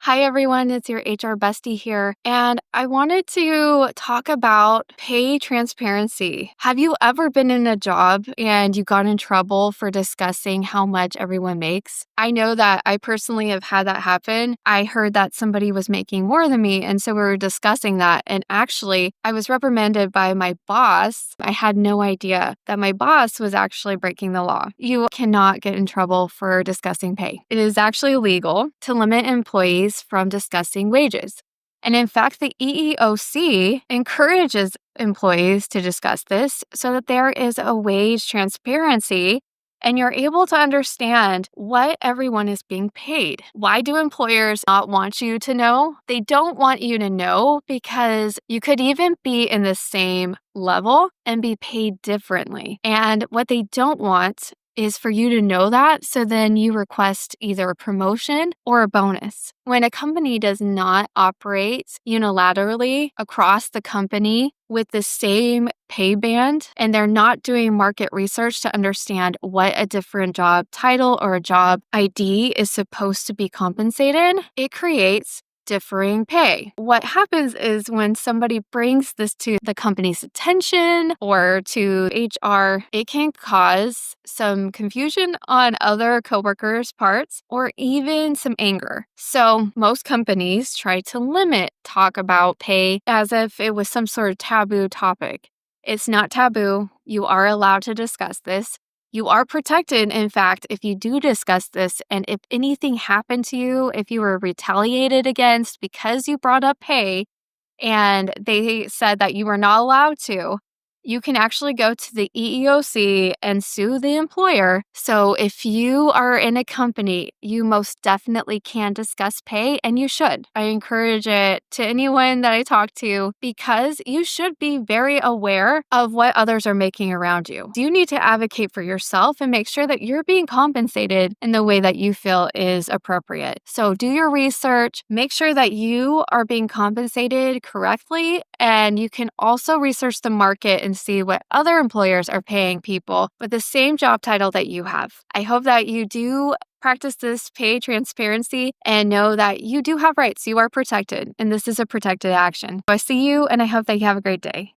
Hi, everyone. It's your HR bestie here. And I wanted to talk about pay transparency. Have you ever been in a job and you got in trouble for discussing how much everyone makes? I know that I personally have had that happen. I heard that somebody was making more than me. And so we were discussing that. And actually, I was reprimanded by my boss. I had no idea that my boss was actually breaking the law. You cannot get in trouble for discussing pay. It is actually illegal to limit employees from discussing wages. And in fact, the EEOC encourages employees to discuss this so that there is a wage transparency and you're able to understand what everyone is being paid. Why do employers not want you to know? They don't want you to know because you could even be in the same level and be paid differently. And what they don't want is for you to know that, so then you request either a promotion or a bonus. When a company does not operate unilaterally across the company with the same pay band, and they're not doing market research to understand what a different job title or a job ID is supposed to be compensated, it creates differing pay. What happens is when somebody brings this to the company's attention or to HR, it can cause some confusion on other coworkers' parts or even some anger. So most companies try to limit talk about pay as if it was some sort of taboo topic. It's not taboo. You are allowed to discuss this. You are protected, in fact, if you do discuss this, and if anything happened to you, if you were retaliated against because you brought up pay and they said that you were not allowed to, you can actually go to the EEOC and sue the employer. So if you are in a company, you most definitely can discuss pay, and you should. I encourage it to anyone that I talk to because you should be very aware of what others are making around you. You need to advocate for yourself and make sure that you're being compensated in the way that you feel is appropriate. So do your research, make sure that you are being compensated correctly, and you can also research the market and see what other employers are paying people with the same job title that you have. I hope that you do practice this pay transparency and know that you do have rights. You are protected, and this is a protected action. I see you, and I hope that you have a great day.